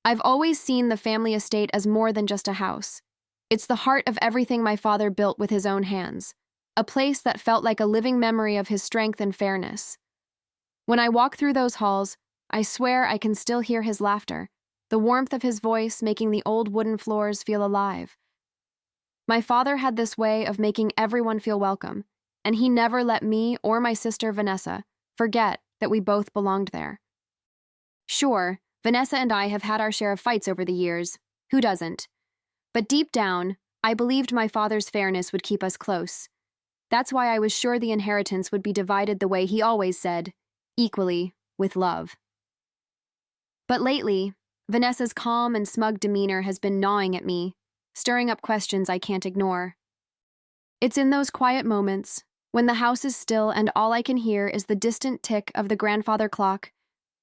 I've always seen the family estate as more than just a house. It's the heart of everything my father built with his own hands, a place that felt like a living memory of his strength and fairness. When I walk through those halls, I swear I can still hear his laughter, the warmth of his voice making the old wooden floors feel alive. My father had this way of making everyone feel welcome, and he never let me or my sister Vanessa forget that we both belonged there. Sure, Vanessa and I have had our share of fights over the years. Who doesn't? But deep down, I believed my father's fairness would keep us close. That's why I was sure the inheritance would be divided the way he always said, equally, with love. But lately, Vanessa's calm and smug demeanor has been gnawing at me, stirring up questions I can't ignore. It's in those quiet moments, when the house is still and all I can hear is the distant tick of the grandfather clock,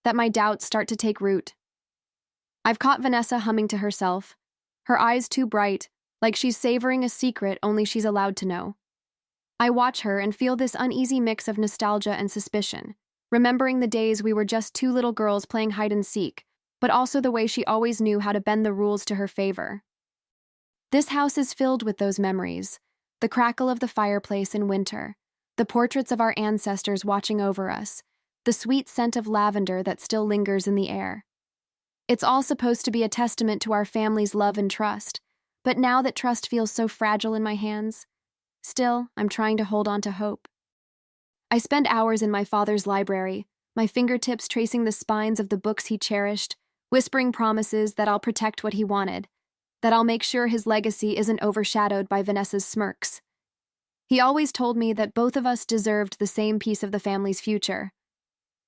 that my doubts start to take root. I've caught Vanessa humming to herself, her eyes too bright, like she's savoring a secret only she's allowed to know. I watch her and feel this uneasy mix of nostalgia and suspicion, remembering the days we were just two little girls playing hide and seek, but also the way she always knew how to bend the rules to her favor. This house is filled with those memories, the crackle of the fireplace in winter, the portraits of our ancestors watching over us, the sweet scent of lavender that still lingers in the air. It's all supposed to be a testament to our family's love and trust, but now that trust feels so fragile in my hands, still, I'm trying to hold on to hope. I spend hours in my father's library, my fingertips tracing the spines of the books he cherished, whispering promises that I'll protect what he wanted, that I'll make sure his legacy isn't overshadowed by Vanessa's smirks. He always told me that both of us deserved the same piece of the family's future.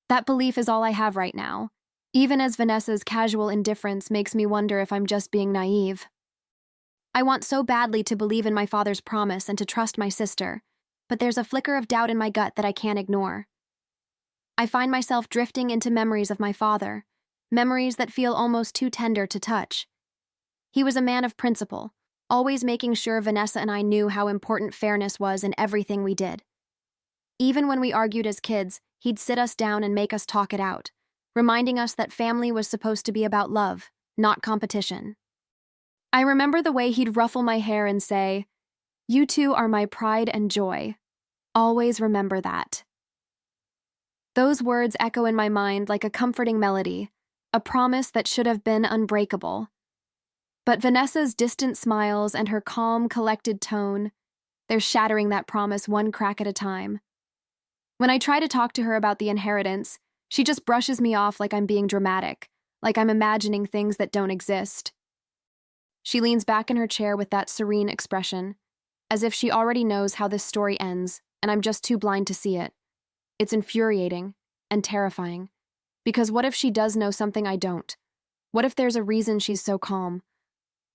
That belief is all I have right now, even as Vanessa's casual indifference makes me wonder if I'm just being naive. I want so badly to believe in my father's promise and to trust my sister, but there's a flicker of doubt in my gut that I can't ignore. I find myself drifting into memories of my father, memories that feel almost too tender to touch. He was a man of principle, always making sure Vanessa and I knew how important fairness was in everything we did. Even when we argued as kids, he'd sit us down and make us talk it out, reminding us that family was supposed to be about love, not competition. I remember the way he'd ruffle my hair and say, "You two are my pride and joy. Always remember that." Those words echo in my mind like a comforting melody, a promise that should have been unbreakable. But Vanessa's distant smiles and her calm, collected tone, they're shattering that promise one crack at a time. When I try to talk to her about the inheritance, she just brushes me off like I'm being dramatic, like I'm imagining things that don't exist. She leans back in her chair with that serene expression, as if she already knows how this story ends, and I'm just too blind to see it. It's infuriating and terrifying, because what if she does know something I don't? What if there's a reason she's so calm?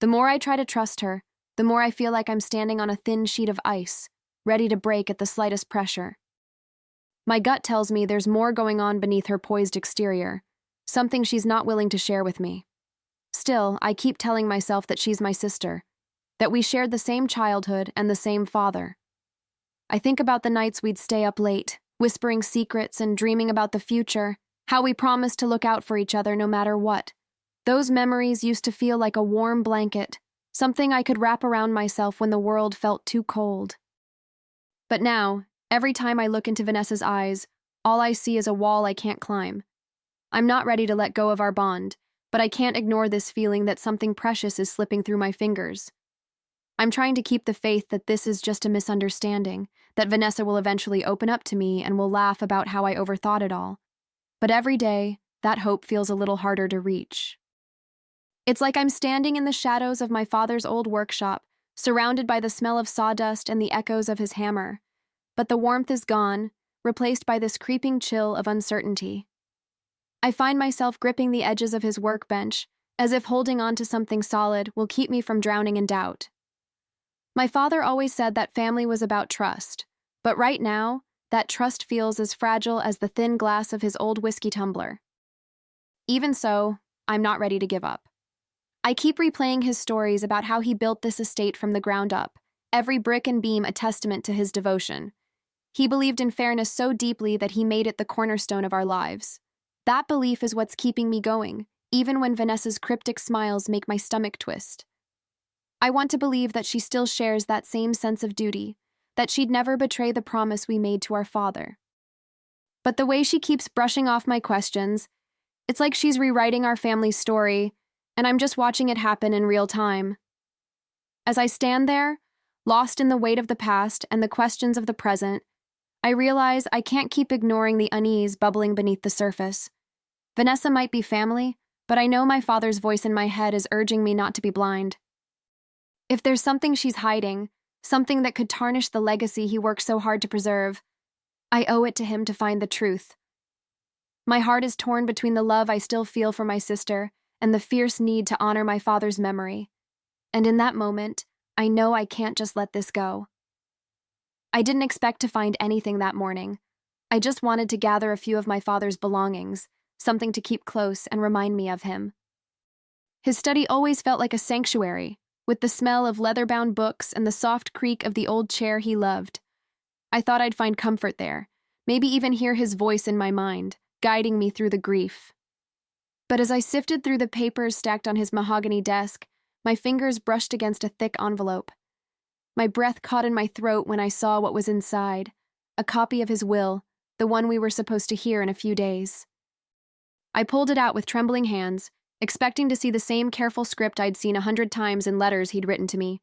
The more I try to trust her, the more I feel like I'm standing on a thin sheet of ice, ready to break at the slightest pressure. My gut tells me there's more going on beneath her poised exterior, something she's not willing to share with me. Still, I keep telling myself that she's my sister, that we shared the same childhood and the same father. I think about the nights we'd stay up late, whispering secrets and dreaming about the future, how we promised to look out for each other no matter what. Those memories used to feel like a warm blanket, something I could wrap around myself when the world felt too cold. But now, every time I look into Vanessa's eyes, all I see is a wall I can't climb. I'm not ready to let go of our bond, but I can't ignore this feeling that something precious is slipping through my fingers. I'm trying to keep the faith that this is just a misunderstanding, that Vanessa will eventually open up to me and will laugh about how I overthought it all. But every day, that hope feels a little harder to reach. It's like I'm standing in the shadows of my father's old workshop, surrounded by the smell of sawdust and the echoes of his hammer. But the warmth is gone, replaced by this creeping chill of uncertainty. I find myself gripping the edges of his workbench, as if holding on to something solid will keep me from drowning in doubt. My father always said that family was about trust, but right now, that trust feels as fragile as the thin glass of his old whiskey tumbler. Even so, I'm not ready to give up. I keep replaying his stories about how he built this estate from the ground up, every brick and beam a testament to his devotion. He believed in fairness so deeply that he made it the cornerstone of our lives. That belief is what's keeping me going, even when Vanessa's cryptic smiles make my stomach twist. I want to believe that she still shares that same sense of duty, that she'd never betray the promise we made to our father. But the way she keeps brushing off my questions, it's like she's rewriting our family's story, and I'm just watching it happen in real time. As I stand there, lost in the weight of the past and the questions of the present, I realize I can't keep ignoring the unease bubbling beneath the surface. Vanessa might be family, but I know my father's voice in my head is urging me not to be blind. If there's something she's hiding, something that could tarnish the legacy he worked so hard to preserve, I owe it to him to find the truth. My heart is torn between the love I still feel for my sister and the fierce need to honor my father's memory. And in that moment, I know I can't just let this go. I didn't expect to find anything that morning. I just wanted to gather a few of my father's belongings, something to keep close and remind me of him. His study always felt like a sanctuary, with the smell of leather-bound books and the soft creak of the old chair he loved. I thought I'd find comfort there, maybe even hear his voice in my mind, guiding me through the grief. But as I sifted through the papers stacked on his mahogany desk, my fingers brushed against a thick envelope. My breath caught in my throat when I saw what was inside, a copy of his will, the one we were supposed to hear in a few days. I pulled it out with trembling hands, expecting to see the same careful script I'd seen 100 times in letters he'd written to me.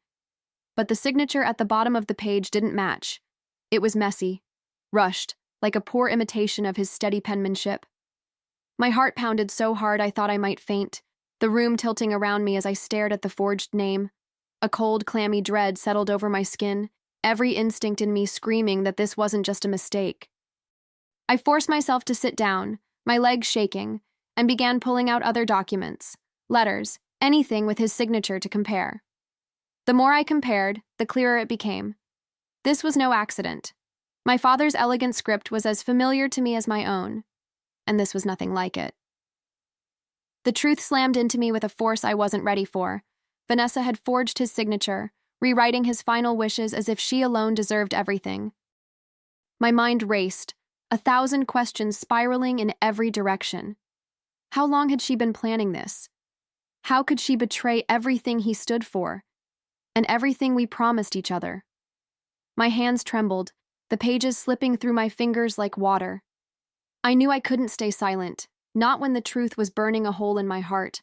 But the signature at the bottom of the page didn't match. It was messy, rushed, like a poor imitation of his steady penmanship. My heart pounded so hard I thought I might faint, the room tilting around me as I stared at the forged name. A cold, clammy dread settled over my skin, every instinct in me screaming that this wasn't just a mistake. I forced myself to sit down, my legs shaking, and began pulling out other documents, letters, anything with his signature to compare. The more I compared, the clearer it became. This was no accident. My father's elegant script was as familiar to me as my own, and this was nothing like it. The truth slammed into me with a force I wasn't ready for. Vanessa had forged his signature, rewriting his final wishes as if she alone deserved everything. My mind raced, 1,000 questions spiraling in every direction. How long had she been planning this? How could she betray everything he stood for, and everything we promised each other? My hands trembled, the pages slipping through my fingers like water. I knew I couldn't stay silent, not when the truth was burning a hole in my heart.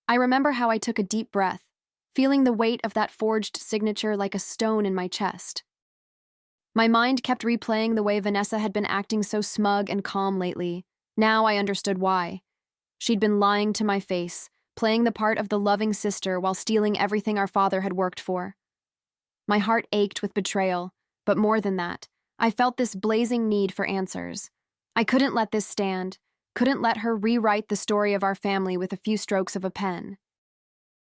I remember how I took a deep breath, feeling the weight of that forged signature like a stone in my chest. My mind kept replaying the way Vanessa had been acting so smug and calm lately. Now I understood why. She'd been lying to my face, playing the part of the loving sister while stealing everything our father had worked for. My heart ached with betrayal, but more than that, I felt this blazing need for answers. I couldn't let this stand, couldn't let her rewrite the story of our family with a few strokes of a pen.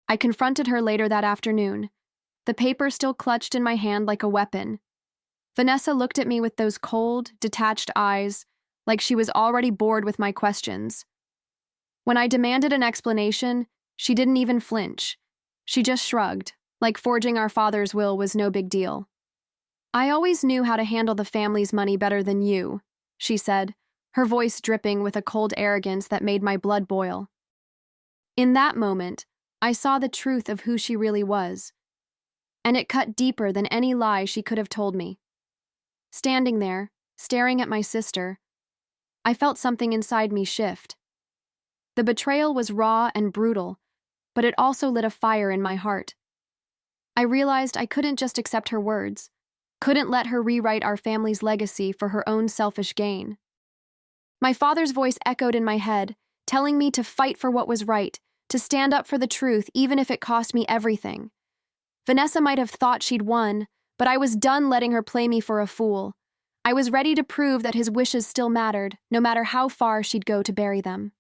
I confronted her later that afternoon, the paper still clutched in my hand like a weapon. Vanessa looked at me with those cold, detached eyes, like she was already bored with my questions. When I demanded an explanation, she didn't even flinch. She just shrugged, like forging our father's will was no big deal. "I always knew how to handle the family's money better than you," she said, her voice dripping with a cold arrogance that made my blood boil. In that moment, I saw the truth of who she really was, and it cut deeper than any lie she could have told me. Standing there, staring at my sister, I felt something inside me shift. The betrayal was raw and brutal, but it also lit a fire in my heart. I realized I couldn't just accept her words, couldn't let her rewrite our family's legacy for her own selfish gain. My father's voice echoed in my head, telling me to fight for what was right, to stand up for the truth even if it cost me everything. Vanessa might have thought she'd won, but I was done letting her play me for a fool. I was ready to prove that his wishes still mattered, no matter how far she'd go to bury them.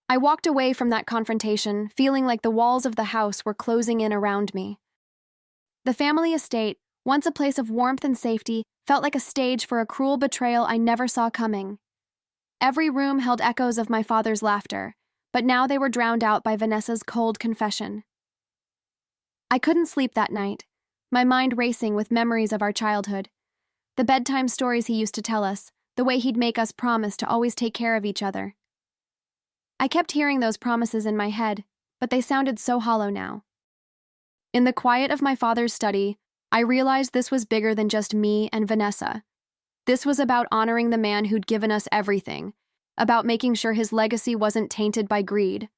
I walked away from that confrontation, feeling like the walls of the house were closing in around me. The family estate, once a place of warmth and safety, felt like a stage for a cruel betrayal I never saw coming. Every room held echoes of my father's laughter, but now they were drowned out by Vanessa's cold confession. I couldn't sleep that night, my mind racing with memories of our childhood. The bedtime stories he used to tell us, the way he'd make us promise to always take care of each other. I kept hearing those promises in my head, but they sounded so hollow now. In the quiet of my father's study, I realized this was bigger than just me and Vanessa. This was about honoring the man who'd given us everything, about making sure his legacy wasn't tainted by greed.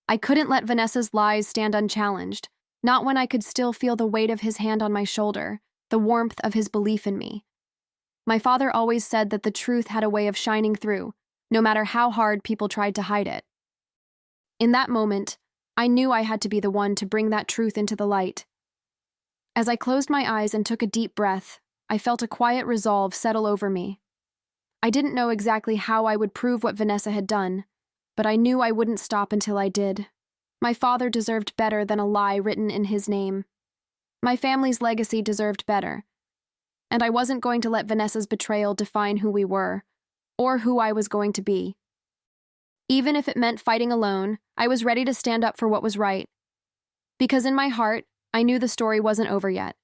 I couldn't let Vanessa's lies stand unchallenged, not when I could still feel the weight of his hand on my shoulder, the warmth of his belief in me. My father always said that the truth had a way of shining through, no matter how hard people tried to hide it. In that moment, I knew I had to be the one to bring that truth into the light. As I closed my eyes and took a deep breath, I felt a quiet resolve settle over me. I didn't know exactly how I would prove what Vanessa had done, but I knew I wouldn't stop until I did. My father deserved better than a lie written in his name. My family's legacy deserved better, and I wasn't going to let Vanessa's betrayal define who we were, or who I was going to be. Even if it meant fighting alone, I was ready to stand up for what was right. Because in my heart, I knew the story wasn't over yet.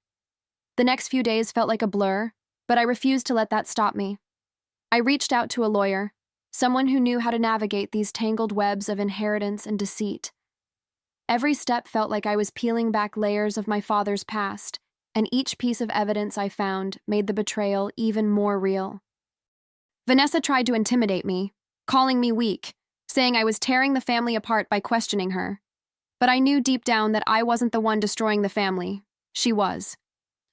The next few days felt like a blur, but I refused to let that stop me. I reached out to a lawyer, someone who knew how to navigate these tangled webs of inheritance and deceit. Every step felt like I was peeling back layers of my father's past, and each piece of evidence I found made the betrayal even more real. Vanessa tried to intimidate me, calling me weak, saying I was tearing the family apart by questioning her. But I knew deep down that I wasn't the one destroying the family. She was.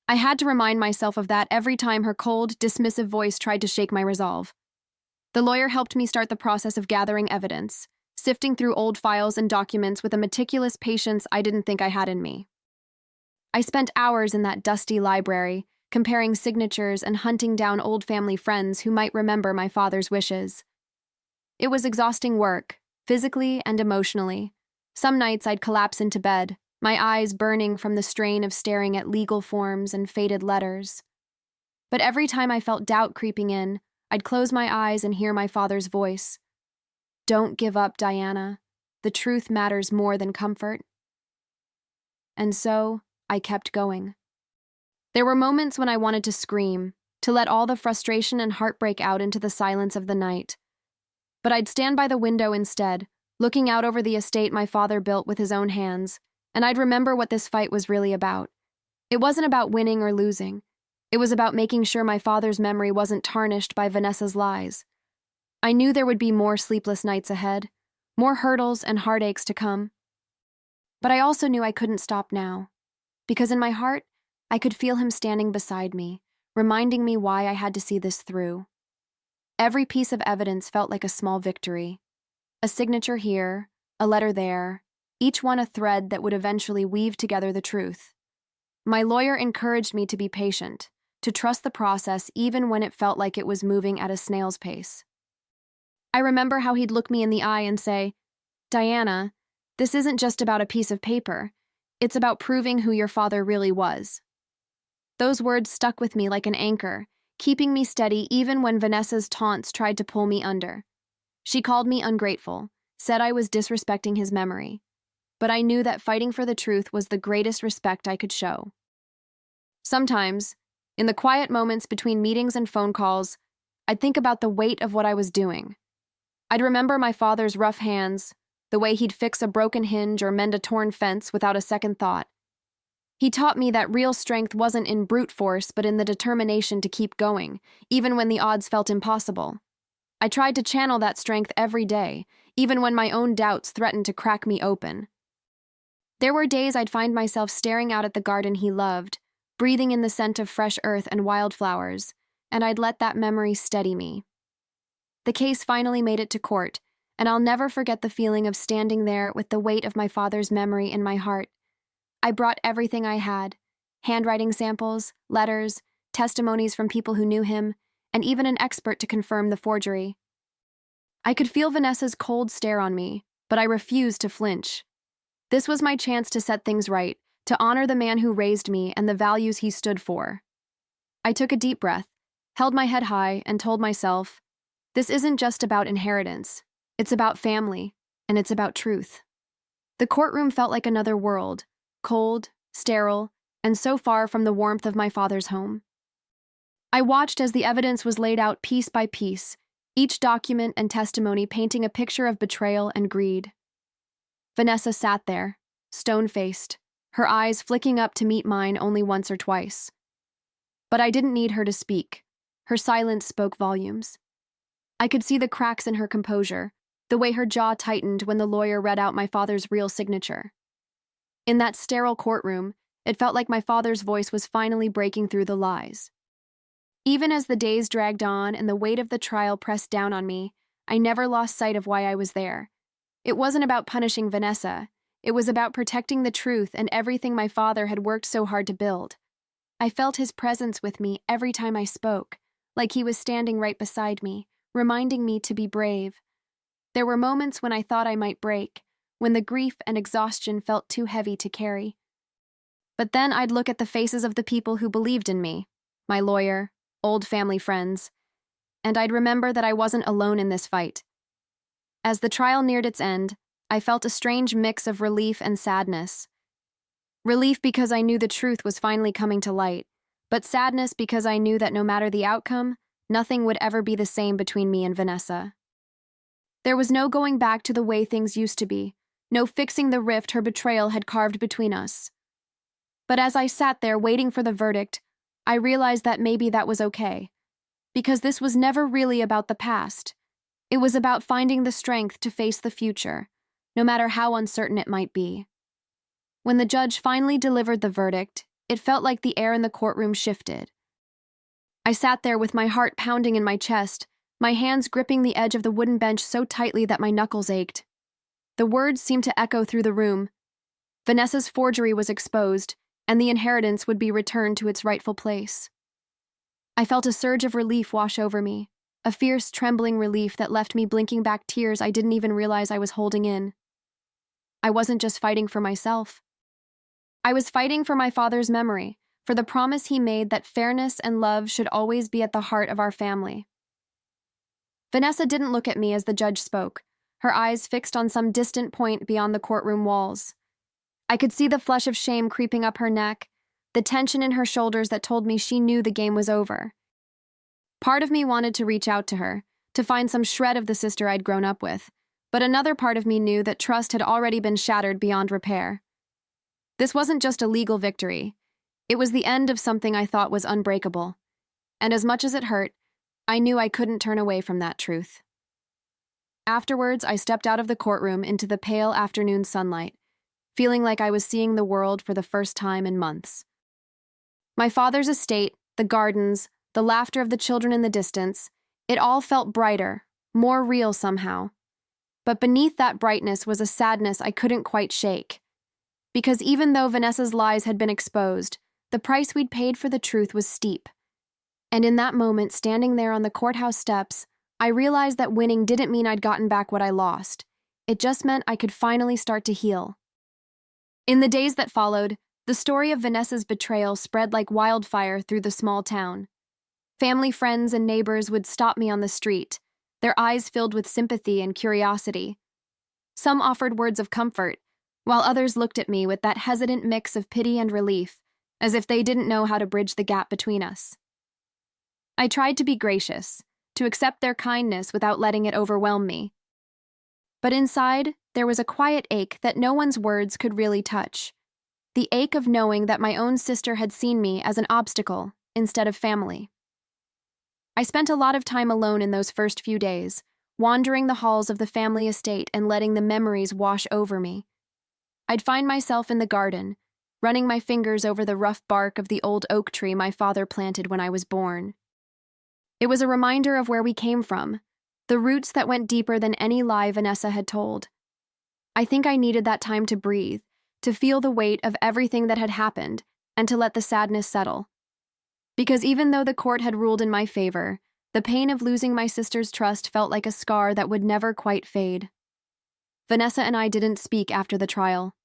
I had to remind myself of that every time her cold, dismissive voice tried to shake my resolve. The lawyer helped me start the process of gathering evidence, sifting through old files and documents with a meticulous patience I didn't think I had in me. I spent hours in that dusty library, comparing signatures and hunting down old family friends who might remember my father's wishes. It was exhausting work, physically and emotionally. Some nights I'd collapse into bed, my eyes burning from the strain of staring at legal forms and faded letters. But every time I felt doubt creeping in, I'd close my eyes and hear my father's voice. "Don't give up, Diana. The truth matters more than comfort." And so, I kept going. There were moments when I wanted to scream, to let all the frustration and heartbreak out into the silence of the night. But I'd stand by the window instead, looking out over the estate my father built with his own hands, and I'd remember what this fight was really about. It wasn't about winning or losing. It was about making sure my father's memory wasn't tarnished by Vanessa's lies. I knew there would be more sleepless nights ahead, more hurdles and heartaches to come. But I also knew I couldn't stop now, because in my heart, I could feel him standing beside me, reminding me why I had to see this through. Every piece of evidence felt like a small victory. A signature here, a letter there, each one a thread that would eventually weave together the truth. My lawyer encouraged me to be patient, to trust the process even when it felt like it was moving at a snail's pace. I remember how he'd look me in the eye and say, "Diana, this isn't just about a piece of paper. It's about proving who your father really was." Those words stuck with me like an anchor, keeping me steady even when Vanessa's taunts tried to pull me under. She called me ungrateful, said I was disrespecting his memory. But I knew that fighting for the truth was the greatest respect I could show. Sometimes, in the quiet moments between meetings and phone calls, I'd think about the weight of what I was doing. I'd remember my father's rough hands, the way he'd fix a broken hinge or mend a torn fence without a second thought. He taught me that real strength wasn't in brute force but in the determination to keep going, even when the odds felt impossible. I tried to channel that strength every day, even when my own doubts threatened to crack me open. There were days I'd find myself staring out at the garden he loved, breathing in the scent of fresh earth and wildflowers, and I'd let that memory steady me. The case finally made it to court, and I'll never forget the feeling of standing there with the weight of my father's memory in my heart. I brought everything I had: handwriting samples, letters, testimonies from people who knew him, and even an expert to confirm the forgery. I could feel Vanessa's cold stare on me, but I refused to flinch. This was my chance to set things right, to honor the man who raised me and the values he stood for. I took a deep breath, held my head high, and told myself, this isn't just about inheritance. It's about family, and it's about truth. The courtroom felt like another world, cold, sterile, and so far from the warmth of my father's home. I watched as the evidence was laid out piece by piece, each document and testimony painting a picture of betrayal and greed. Vanessa sat there, stone-faced, her eyes flicking up to meet mine only once or twice. But I didn't need her to speak. Her silence spoke volumes. I could see the cracks in her composure, the way her jaw tightened when the lawyer read out my father's real signature. In that sterile courtroom, it felt like my father's voice was finally breaking through the lies. Even as the days dragged on and the weight of the trial pressed down on me, I never lost sight of why I was there. It wasn't about punishing Vanessa. It was about protecting the truth and everything my father had worked so hard to build. I felt his presence with me every time I spoke, like he was standing right beside me, reminding me to be brave. There were moments when I thought I might break, when the grief and exhaustion felt too heavy to carry. But then I'd look at the faces of the people who believed in me, my lawyer, old family friends, and I'd remember that I wasn't alone in this fight. As the trial neared its end, I felt a strange mix of relief and sadness. Relief because I knew the truth was finally coming to light, but sadness because I knew that no matter the outcome, nothing would ever be the same between me and Vanessa. There was no going back to the way things used to be, no fixing the rift her betrayal had carved between us. But as I sat there waiting for the verdict, I realized that maybe that was okay, because this was never really about the past. It was about finding the strength to face the future, no matter how uncertain it might be. When the judge finally delivered the verdict, it felt like the air in the courtroom shifted. I sat there with my heart pounding in my chest, my hands gripping the edge of the wooden bench so tightly that my knuckles ached. The words seemed to echo through the room. Vanessa's forgery was exposed, and the inheritance would be returned to its rightful place. I felt a surge of relief wash over me, a fierce, trembling relief that left me blinking back tears I didn't even realize I was holding in. I wasn't just fighting for myself. I was fighting for my father's memory, for the promise he made that fairness and love should always be at the heart of our family. Vanessa didn't look at me as the judge spoke, her eyes fixed on some distant point beyond the courtroom walls. I could see the flush of shame creeping up her neck, the tension in her shoulders that told me she knew the game was over. Part of me wanted to reach out to her, to find some shred of the sister I'd grown up with, but another part of me knew that trust had already been shattered beyond repair. This wasn't just a legal victory. It was the end of something I thought was unbreakable. And as much as it hurt, I knew I couldn't turn away from that truth. Afterwards, I stepped out of the courtroom into the pale afternoon sunlight, feeling like I was seeing the world for the first time in months. My father's estate, the gardens, the laughter of the children in the distance, it all felt brighter, more real somehow. But beneath that brightness was a sadness I couldn't quite shake. Because even though Vanessa's lies had been exposed, the price we'd paid for the truth was steep. And in that moment, standing there on the courthouse steps, I realized that winning didn't mean I'd gotten back what I lost. It just meant I could finally start to heal. In the days that followed, the story of Vanessa's betrayal spread like wildfire through the small town. Family, friends, and neighbors would stop me on the street, their eyes filled with sympathy and curiosity. Some offered words of comfort, while others looked at me with that hesitant mix of pity and relief, as if they didn't know how to bridge the gap between us. I tried to be gracious, to accept their kindness without letting it overwhelm me. But inside, there was a quiet ache that no one's words could really touch. The ache of knowing that my own sister had seen me as an obstacle instead of family. I spent a lot of time alone in those first few days, wandering the halls of the family estate and letting the memories wash over me. I'd find myself in the garden, running my fingers over the rough bark of the old oak tree my father planted when I was born. It was a reminder of where we came from, the roots that went deeper than any lie Vanessa had told. I think I needed that time to breathe, to feel the weight of everything that had happened, and to let the sadness settle. Because even though the court had ruled in my favor, the pain of losing my sister's trust felt like a scar that would never quite fade. Vanessa and I didn't speak after the trial.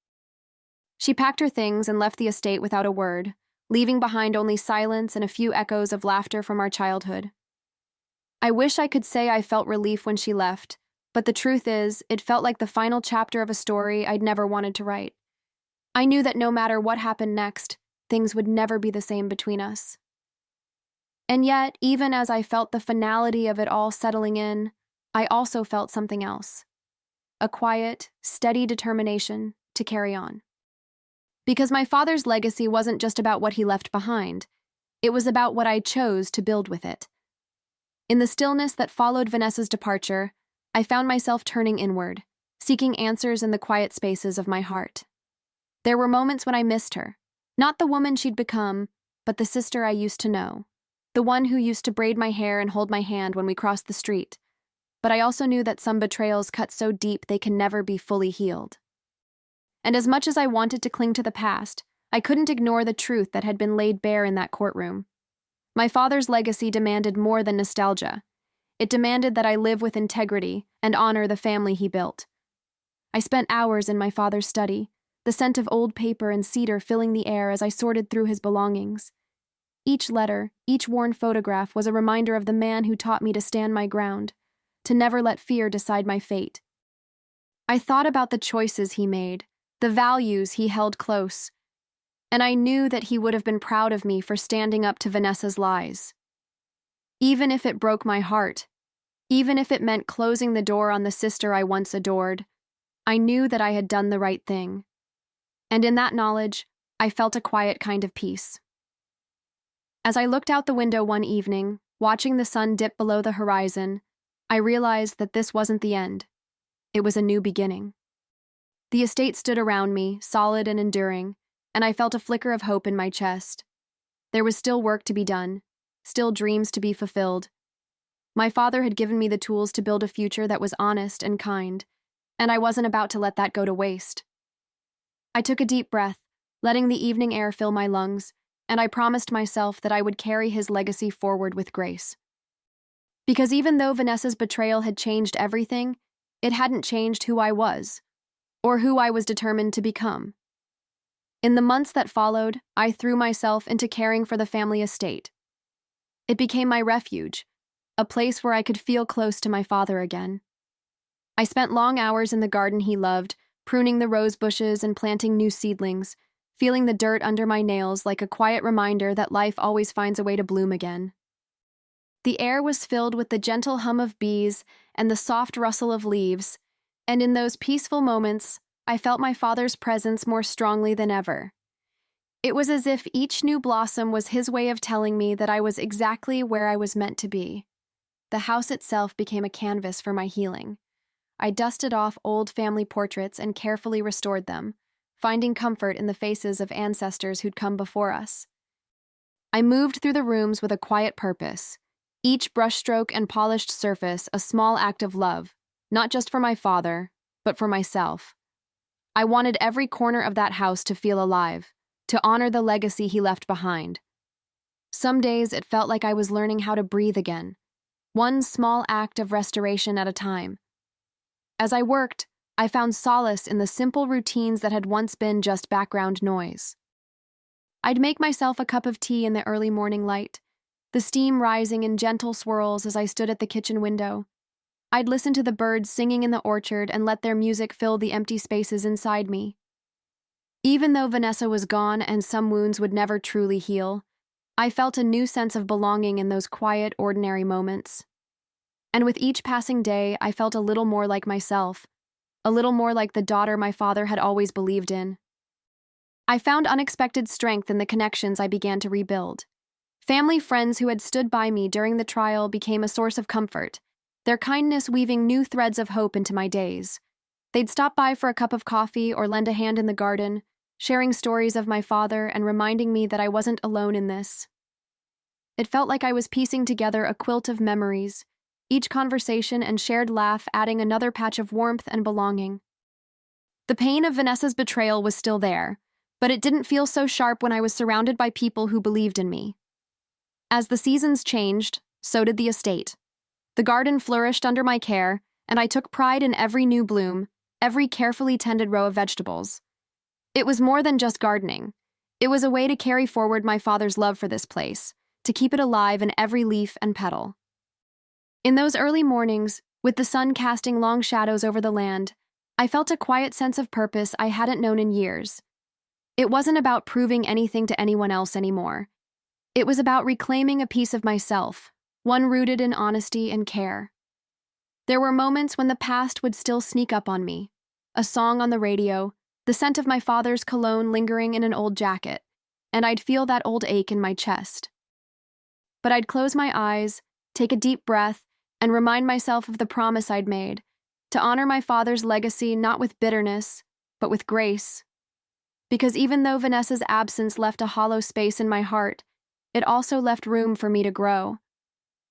She packed her things and left the estate without a word, leaving behind only silence and a few echoes of laughter from our childhood. I wish I could say I felt relief when she left, but the truth is, it felt like the final chapter of a story I'd never wanted to write. I knew that no matter what happened next, things would never be the same between us. And yet, even as I felt the finality of it all settling in, I also felt something else. A quiet, steady determination to carry on. Because my father's legacy wasn't just about what he left behind, it was about what I chose to build with it. In the stillness that followed Vanessa's departure, I found myself turning inward, seeking answers in the quiet spaces of my heart. There were moments when I missed her, not the woman she'd become, but the sister I used to know, the one who used to braid my hair and hold my hand when we crossed the street. But I also knew that some betrayals cut so deep they can never be fully healed. And as much as I wanted to cling to the past, I couldn't ignore the truth that had been laid bare in that courtroom. My father's legacy demanded more than nostalgia. It demanded that I live with integrity and honor the family he built. I spent hours in my father's study, the scent of old paper and cedar filling the air as I sorted through his belongings. Each letter, each worn photograph was a reminder of the man who taught me to stand my ground, to never let fear decide my fate. I thought about the choices he made, the values he held close, and I knew that he would have been proud of me for standing up to Vanessa's lies. Even if it broke my heart, even if it meant closing the door on the sister I once adored, I knew that I had done the right thing. And in that knowledge, I felt a quiet kind of peace. As I looked out the window one evening, watching the sun dip below the horizon, I realized that this wasn't the end. It was a new beginning. The estate stood around me, solid and enduring, and I felt a flicker of hope in my chest. There was still work to be done, still dreams to be fulfilled. My father had given me the tools to build a future that was honest and kind, and I wasn't about to let that go to waste. I took a deep breath, letting the evening air fill my lungs, and I promised myself that I would carry his legacy forward with grace. Because even though Vanessa's betrayal had changed everything, it hadn't changed who I was, or who I was determined to become. In the months that followed, I threw myself into caring for the family estate. It became my refuge, a place where I could feel close to my father again. I spent long hours in the garden he loved, pruning the rose bushes and planting new seedlings, feeling the dirt under my nails like a quiet reminder that life always finds a way to bloom again. The air was filled with the gentle hum of bees and the soft rustle of leaves, and in those peaceful moments, I felt my father's presence more strongly than ever. It was as if each new blossom was his way of telling me that I was exactly where I was meant to be. The house itself became a canvas for my healing. I dusted off old family portraits and carefully restored them, finding comfort in the faces of ancestors who'd come before us. I moved through the rooms with a quiet purpose, each brushstroke and polished surface a small act of love, not just for my father, but for myself. I wanted every corner of that house to feel alive, to honor the legacy he left behind. Some days it felt like I was learning how to breathe again, one small act of restoration at a time. As I worked, I found solace in the simple routines that had once been just background noise. I'd make myself a cup of tea in the early morning light, the steam rising in gentle swirls as I stood at the kitchen window. I'd listen to the birds singing in the orchard and let their music fill the empty spaces inside me. Even though Vanessa was gone and some wounds would never truly heal, I felt a new sense of belonging in those quiet, ordinary moments. And with each passing day, I felt a little more like myself, a little more like the daughter my father had always believed in. I found unexpected strength in the connections I began to rebuild. Family friends who had stood by me during the trial became a source of comfort, their kindness weaving new threads of hope into my days. They'd stop by for a cup of coffee or lend a hand in the garden, sharing stories of my father and reminding me that I wasn't alone in this. It felt like I was piecing together a quilt of memories, each conversation and shared laugh adding another patch of warmth and belonging. The pain of Vanessa's betrayal was still there, but it didn't feel so sharp when I was surrounded by people who believed in me. As the seasons changed, so did the estate. The garden flourished under my care, and I took pride in every new bloom, every carefully tended row of vegetables. It was more than just gardening. It was a way to carry forward my father's love for this place, to keep it alive in every leaf and petal. In those early mornings, with the sun casting long shadows over the land, I felt a quiet sense of purpose I hadn't known in years. It wasn't about proving anything to anyone else anymore. It was about reclaiming a piece of myself, one rooted in honesty and care. There were moments when the past would still sneak up on me. A song on the radio, the scent of my father's cologne lingering in an old jacket, and I'd feel that old ache in my chest. But I'd close my eyes, take a deep breath, and remind myself of the promise I'd made, to honor my father's legacy not with bitterness, but with grace. Because even though Vanessa's absence left a hollow space in my heart, it also left room for me to grow.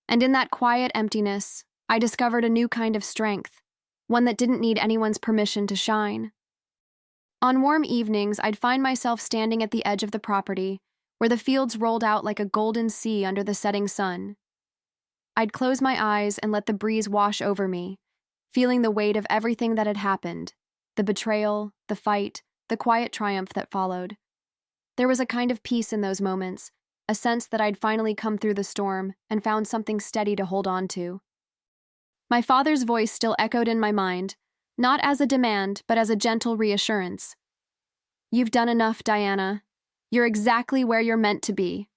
And in that quiet emptiness, I discovered a new kind of strength, one that didn't need anyone's permission to shine. On warm evenings, I'd find myself standing at the edge of the property, where the fields rolled out like a golden sea under the setting sun. I'd close my eyes and let the breeze wash over me, feeling the weight of everything that had happened, the betrayal, the fight, the quiet triumph that followed. There was a kind of peace in those moments, a sense that I'd finally come through the storm and found something steady to hold on to. My father's voice still echoed in my mind, not as a demand, but as a gentle reassurance. "You've done enough, Diana. You're exactly where you're meant to be."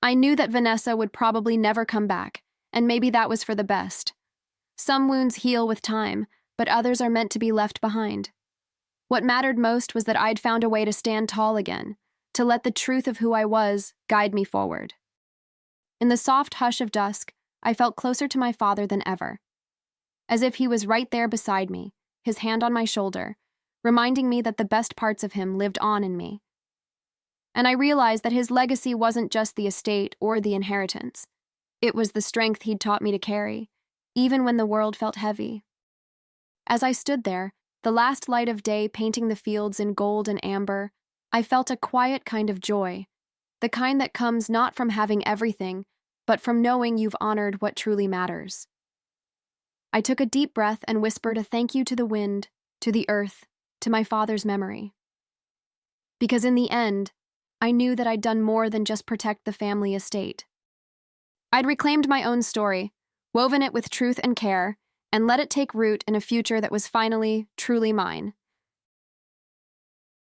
I knew that Vanessa would probably never come back, and maybe that was for the best. Some wounds heal with time, but others are meant to be left behind. What mattered most was that I'd found a way to stand tall again, to let the truth of who I was guide me forward. In the soft hush of dusk, I felt closer to my father than ever, as if he was right there beside me, his hand on my shoulder, reminding me that the best parts of him lived on in me. And I realized that his legacy wasn't just the estate or the inheritance. It was the strength he'd taught me to carry, even when the world felt heavy. As I stood there, the last light of day painting the fields in gold and amber, I felt a quiet kind of joy, the kind that comes not from having everything, but from knowing you've honored what truly matters. I took a deep breath and whispered a thank you to the wind, to the earth, to my father's memory. Because in the end, I knew that I'd done more than just protect the family estate. I'd reclaimed my own story, woven it with truth and care, and let it take root in a future that was finally, truly mine.